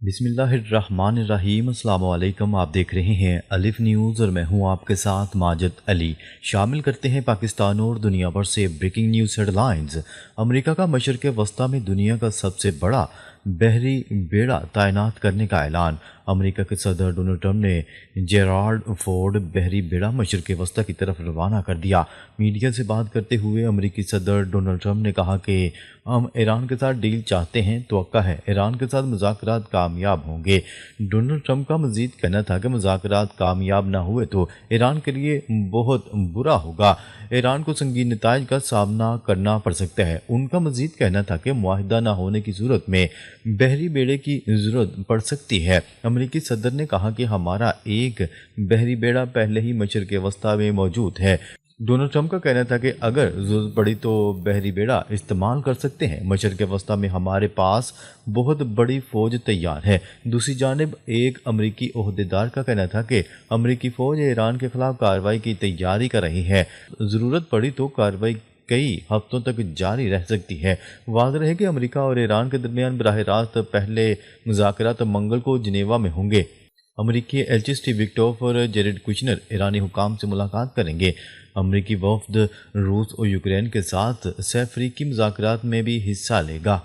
بسم اللہ الرحمن الرحیم۔ السلام علیکم، آپ دیکھ رہے ہیں الف نیوز اور میں ہوں آپ کے ساتھ ماجد علی۔ شامل کرتے ہیں پاکستان اور دنیا بھر سے بریکنگ نیوز ہیڈ لائنز۔ امریکہ کا مشرق وسطی میں دنیا کا سب سے بڑا بحری بیڑا تعینات کرنے کا اعلان۔ امریکہ کے صدر ڈونلڈ ٹرمپ نے جیرالڈ فورڈ بحری بیڑا مشرق وسطی کی طرف روانہ کر دیا۔ میڈیا سے بات کرتے ہوئے امریکی صدر ڈونلڈ ٹرمپ نے کہا کہ ہم ایران کے ساتھ ڈیل چاہتے ہیں، توقع ہے ایران کے ساتھ مذاکرات کامیاب ہوں گے۔ ڈونلڈ ٹرمپ کا مزید کہنا تھا کہ مذاکرات کامیاب نہ ہوئے تو ایران کے لیے بہت برا ہوگا، ایران کو سنگین نتائج کا سامنا کرنا پڑ سکتا ہے۔ ان کا مزید کہنا تھا کہ معاہدہ نہ ہونے کی صورت میں بحری بیڑے کی ضرورت پڑ سکتی ہے۔ امریکی صدر نے کہا کہ ہمارا ایک بحری بیڑا پہلے ہی مشرق وسطی میں موجود ہے۔ ڈونلڈ ٹرمپ کا کہنا تھا کہ اگر ضرورت پڑی تو بحری بیڑا استعمال کر سکتے ہیں۔ مشرق وسطی میں ہمارے پاس بہت بڑی فوج تیار ہے۔ دوسری جانب ایک امریکی عہدیدار کا کہنا تھا کہ امریکی فوج ایران کے خلاف کارروائی کی تیاری کر رہی ہے، ضرورت پڑی تو کارروائی کئی ہفتوں تک جاری رہ سکتی ہے۔ واضح ہے کہ امریکہ اور ایران کے درمیان براہ راست پہلے مذاکرات منگل کو جنیوا میں ہوں گے۔ امریکی ایلچی اسٹیو وٹکوف اور جیریڈ کوشنر ایرانی حکام سے ملاقات کریں گے۔ امریکی وفد روس اور یوکرین کے ساتھ سہ افریقی مذاکرات میں بھی حصہ لے گا۔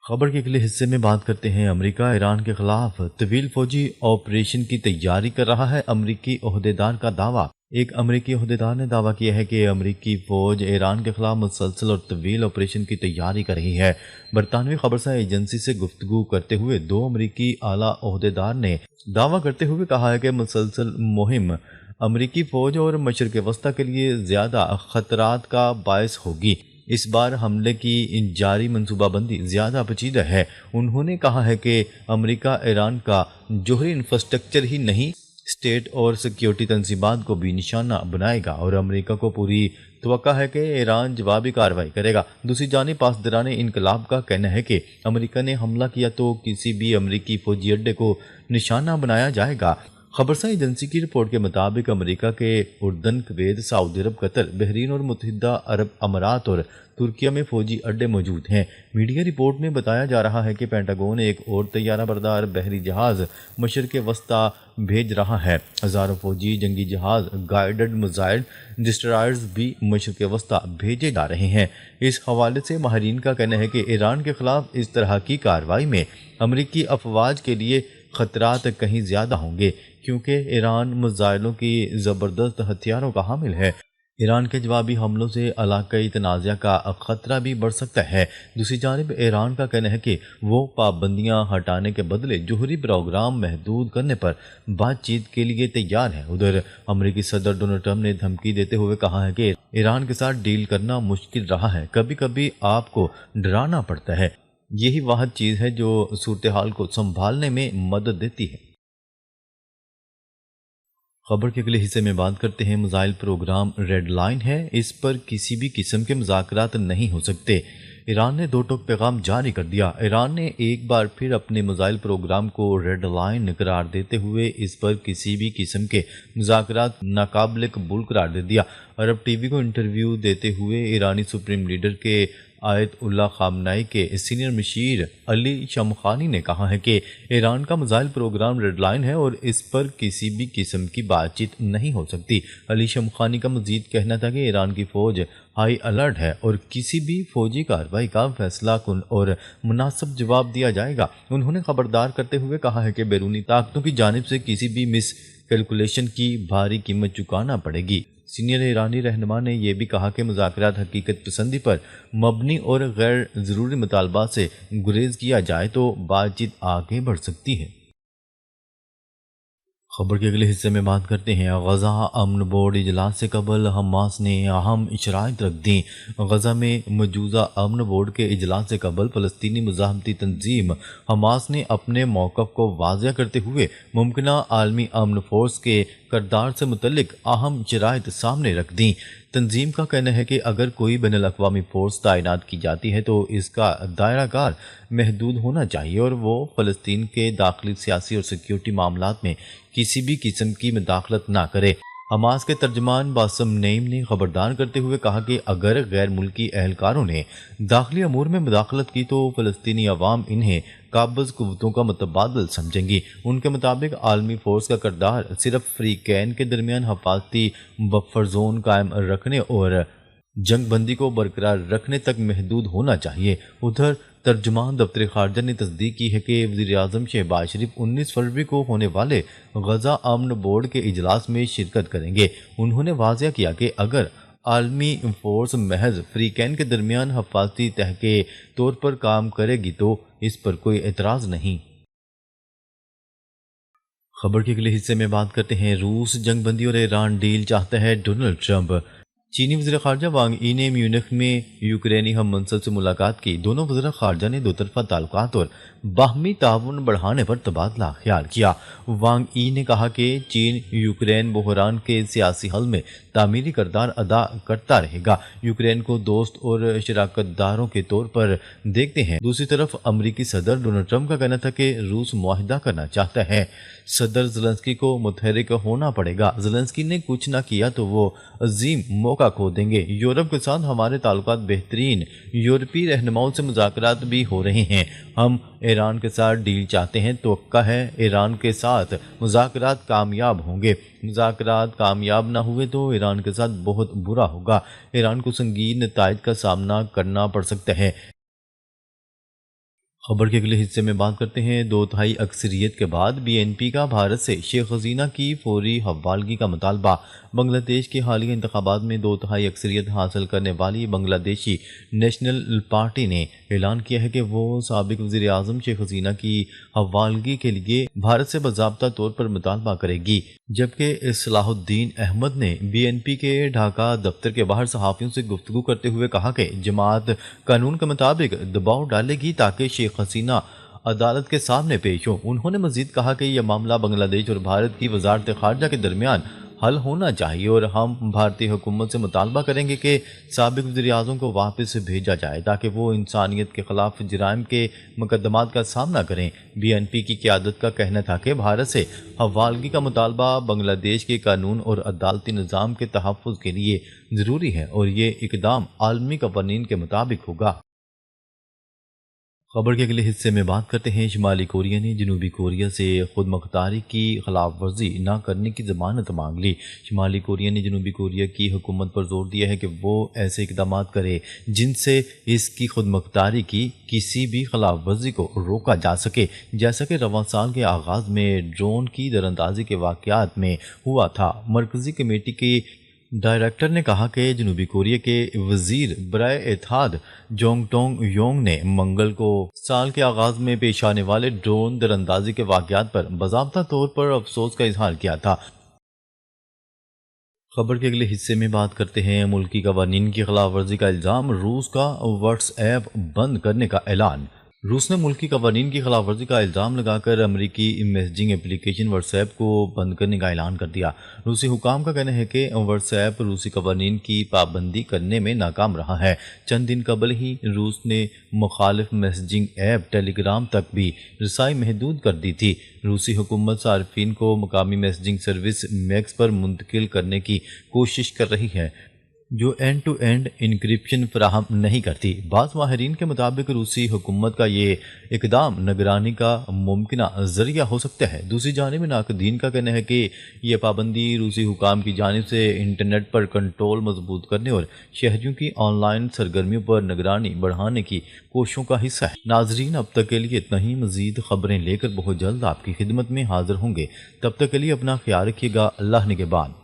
خبر کے اگلے حصے میں بات کرتے ہیں امریکہ ایران کے خلاف طویل فوجی آپریشن کی تیاری کر رہا ہے، امریکی عہدیدار کا دعویٰ۔ ایک امریکی عہدیدار نے دعویٰ کیا ہے کہ امریکی فوج ایران کے خلاف مسلسل اور طویل آپریشن کی تیاری کر رہی ہے۔ برطانوی خبرساں ایجنسی سے گفتگو کرتے ہوئے دو امریکی اعلیٰ عہدیدار نے دعویٰ کرتے ہوئے کہا ہے کہ مسلسل مہم امریکی فوج اور مشرق وسطی کے لیے زیادہ خطرات کا باعث ہوگی۔ اس بار حملے کی جاری منصوبہ بندی زیادہ پیچیدہ ہے۔ انہوں نے کہا ہے کہ امریکہ ایران کا جوہری انفراسٹرکچر ہی نہیں، اسٹیٹ اور سیکیورٹی تنصیبات کو بھی نشانہ بنائے گا اور امریکہ کو پوری توقع ہے کہ ایران جوابی کارروائی کرے گا۔ دوسری جانب پاسداران انقلاب کا کہنا ہے کہ امریکہ نے حملہ کیا تو کسی بھی امریکی فوجی اڈے کو نشانہ بنایا جائے گا۔ خبرساں ایجنسی کی رپورٹ کے مطابق امریکہ کے اردن، کویت، سعودی عرب، قطر، بحرین اور متحدہ عرب امارات اور ترکیہ میں فوجی اڈے موجود ہیں۔ میڈیا رپورٹ میں بتایا جا رہا ہے کہ پینٹاگون ایک اور طیارہ بردار بحری جہاز مشرق وسطی بھیج رہا ہے۔ ہزاروں فوجی جنگی جہاز، گائیڈڈ میزائل ڈسٹرائرز بھی مشرق وسطی بھیجے جا رہے ہیں۔ اس حوالے سے ماہرین کا کہنا ہے کہ ایران کے خلاف اس طرح کی کارروائی میں امریکی افواج کے لیے خطرات کہیں زیادہ ہوں گے، کیونکہ ایران میزائلوں کی زبردست ہتھیاروں کا حامل ہے۔ ایران کے جوابی حملوں سے علاقائی تنازع کا خطرہ بھی بڑھ سکتا ہے۔ دوسری جانب ایران کا کہنا ہے کہ وہ پابندیاں ہٹانے کے بدلے جوہری پروگرام محدود کرنے پر بات چیت کے لیے تیار ہے۔ ادھر امریکی صدر ڈونلڈ ٹرمپ نے دھمکی دیتے ہوئے کہا ہے کہ ایران کے ساتھ ڈیل کرنا مشکل رہا ہے، کبھی کبھی آپ کو ڈرانا پڑتا ہے، یہی واحد چیز ہے جو صورتحال کو سنبھالنے میں مدد دیتی ہے۔ خبر کے اگلے حصے میں بات کرتے ہیں میزائل پروگرام ریڈ لائن ہے، اس پر کسی بھی قسم کے مذاکرات نہیں ہو سکتے۔ ایران نے دو ٹوک پیغام جاری کر دیا۔ ایران نے ایک بار پھر اپنے میزائل پروگرام کو ریڈ لائن قرار دیتے ہوئے اس پر کسی بھی قسم کے مذاکرات ناقابل قبول قرار دے دیا۔ عرب ٹی وی کو انٹرویو دیتے ہوئے ایرانی سپریم لیڈر کے آیت اللہ خامنائی کے سینئر مشیر علی شمخانی نے کہا ہے کہ ایران کا میزائل پروگرام ریڈ لائن ہے اور اس پر کسی بھی قسم کی بات چیت نہیں ہو سکتی۔ علی شمخانی کا مزید کہنا تھا کہ ایران کی فوج ہائی الرٹ ہے اور کسی بھی فوجی کارروائی کا فیصلہ کن اور مناسب جواب دیا جائے گا۔ انہوں نے خبردار کرتے ہوئے کہا ہے کہ بیرونی طاقتوں کی جانب سے کسی بھی مس کیلکولیشن کی بھاری قیمت چکانا پڑے گی۔ سینئر ایرانی رہنما نے یہ بھی کہا کہ مذاکرات حقیقت پسندی پر مبنی اور غیر ضروری مطالبات سے گریز کیا جائے تو بات چیت آگے بڑھ سکتی ہے۔ خبر کے اگلے حصے میں بات کرتے ہیں غزہ امن بورڈ اجلاس سے قبل حماس نے اہم شرائط رکھ دیں۔ غزہ میں مجوزہ امن بورڈ کے اجلاس سے قبل فلسطینی مزاحمتی تنظیم حماس نے اپنے موقف کو واضح کرتے ہوئے ممکنہ عالمی امن فورس کے کردار سے متعلق اہم شرائط سامنے رکھ دیں۔ تنظیم کا کہنا ہے کہ اگر کوئی بین الاقوامی فورس تعینات کی جاتی ہے تو اس کا دائرہ کار محدود ہونا چاہیے اور وہ فلسطین کے داخلی سیاسی اور سیکیورٹی معاملات میں کسی بھی قسم کی مداخلت نہ کرے۔ حماس کے ترجمان باسم نعیم نے خبردار کرتے ہوئے کہا کہ اگر غیر ملکی اہلکاروں نے داخلی امور میں مداخلت کی تو فلسطینی عوام انہیں قابض قوتوں کا متبادل سمجھیں گی۔ ان کے مطابق عالمی فورس کا کردار صرف فریقین کے درمیان حفاظتی بفر زون قائم رکھنے اور جنگ بندی کو برقرار رکھنے تک محدود ہونا چاہیے۔ ادھر ترجمان دفتر خارجہ نے تصدیق کی ہے کہ وزیراعظم شہباز شریف 19 فروری کو ہونے والے غزہ امن بورڈ کے اجلاس میں شرکت کریں گے۔ انہوں نے واضح کیا کہ اگر عالمی فورس محض فریقین کے درمیان حفاظتی تہ کے طور پر کام کرے گی تو اس پر کوئی اعتراض نہیں۔ خبر کے اگلے حصے میں بات کرتے ہیں روس جنگ بندی اور ایران ڈیل چاہتا ہے ڈونلڈ ٹرمپ۔ چینی وزیر خارجہ وانگ ای نے میونخ میں یوکرینی ہم منصب سے ملاقات کی۔ دونوں وزراء خارجہ نے دو طرفہ تعلقات اور باہمی تعاون بڑھانے پر تبادلہ خیال کیا۔ وانگ ای نے کہا کہ چین یوکرین بحران کے سیاسی حل میں تعمیری کردار ادا کرتا رہے گا، یوکرین کو دوست اور شراکت داروں کے طور پر دیکھتے ہیں۔ دوسری طرف امریکی صدر ڈونلڈ ٹرمپ کا کہنا تھا کہ روس معاہدہ کرنا چاہتا ہے، صدر زلنسکی کو متحرک ہونا پڑے گا، زلنسکی نے کچھ نہ کیا تو وہ عظیم موقع کھو دیں گے۔ یورپ کے ساتھ ہمارے تعلقات بہترین، یورپی رہنماؤں سے مذاکرات بھی ہو رہے ہیں، ہم ایران کے ساتھ ڈیل چاہتے ہیں، توقع ہے ایران کے ساتھ مذاکرات کامیاب ہوں گے، مذاکرات کامیاب نہ ہوئے تو ایران کے ساتھ بہت برا ہوگا، ایران کو سنگین نتائج کا سامنا کرنا پڑ سکتا ہے۔ خبر کے اگلے حصے میں بات کرتے ہیں 2/3 اکثریت کے بعد بی این پی کا بھارت سے شیخ حسینہ کی فوری حوالگی کا مطالبہ۔ بنگلہ دیش کے حالیہ انتخابات میں 2/3 اکثریت حاصل کرنے والی بنگلہ دیشی نیشنل پارٹی نے اعلان کیا ہے کہ وہ سابق وزیر اعظم شیخ حسینہ کی حوالگی کے لیے بھارت سے باضابطہ طور پر مطالبہ کرے گی، جبکہ صلاح الدین احمد نے بی این پی کے ڈھاکہ دفتر کے باہر صحافیوں سے گفتگو کرتے ہوئے کہا کہ جماعت قانون کے مطابق دباؤ ڈالے گی تاکہ شیخ حسینہ عدالت کے سامنے پیش ہو۔ انہوں نے مزید کہا کہ یہ معاملہ بنگلہ دیش اور بھارت کی وزارت خارجہ کے درمیان حل ہونا چاہیے اور ہم بھارتی حکومت سے مطالبہ کریں گے کہ سابق وزیر اعظم کو واپس بھیجا جائے تاکہ وہ انسانیت کے خلاف جرائم کے مقدمات کا سامنا کریں۔ بی این پی کی قیادت کا کہنا تھا کہ بھارت سے حوالگی کا مطالبہ بنگلہ دیش کے قانون اور عدالتی نظام کے تحفظ کے لیے ضروری ہے اور یہ اقدام عالمی قوانین کے مطابق ہوگا۔ خبر کے اگلے حصے میں بات کرتے ہیں شمالی کوریا نے جنوبی کوریا سے خود مختاری کی خلاف ورزی نہ کرنے کی ضمانت مانگ لی۔ شمالی کوریا نے جنوبی کوریا کی حکومت پر زور دیا ہے کہ وہ ایسے اقدامات کرے جن سے اس کی خود مختاری کی کسی بھی خلاف ورزی کو روکا جا سکے، جیسا کہ رواں سال کے آغاز میں ڈرون کی دراندازی کے واقعات میں ہوا تھا۔ مرکزی کمیٹی کی ڈائریکٹر نے کہا کہ جنوبی کوریا کے وزیر برائے اتحاد جونگ ٹونگ یونگ نے منگل کو سال کے آغاز میں پیش آنے والے ڈرون دراندازی کے واقعات پر باضابطہ طور پر افسوس کا اظہار کیا تھا۔ خبر کے اگلے حصے میں بات کرتے ہیں ملکی قوانین کی خلاف ورزی کا الزام، روس کا واٹس ایپ بند کرنے کا اعلان۔ روس نے ملکی قوانین کی خلاف ورزی کا الزام لگا کر امریکی میسجنگ اپلیکیشن واٹس ایپ کو بند کرنے کا اعلان کر دیا۔ روسی حکام کا کہنا ہے کہ واٹس ایپ روسی قوانین کی پابندی کرنے میں ناکام رہا ہے۔ چند دن قبل ہی روس نے مخالف میسجنگ ایپ ٹیلی گرام تک بھی رسائی محدود کر دی تھی۔ روسی حکومت صارفین کو مقامی میسجنگ سروس میکس پر منتقل کرنے کی کوشش کر رہی ہے جو اینڈ ٹو اینڈ انکرپشن فراہم نہیں کرتی۔ بعض ماہرین کے مطابق روسی حکومت کا یہ اقدام نگرانی کا ممکنہ ذریعہ ہو سکتا ہے۔ دوسری جانب ناقدین کا کہنا ہے کہ یہ پابندی روسی حکام کی جانب سے انٹرنیٹ پر کنٹرول مضبوط کرنے اور شہریوں کی آن لائن سرگرمیوں پر نگرانی بڑھانے کی کوششوں کا حصہ ہے۔ ناظرین، اب تک کے لیے اتنا ہی، مزید خبریں لے کر بہت جلد آپ کی خدمت میں حاضر ہوں گے۔ تب تک کے لیے اپنا خیال رکھیے گا۔ اللہ نگہبان۔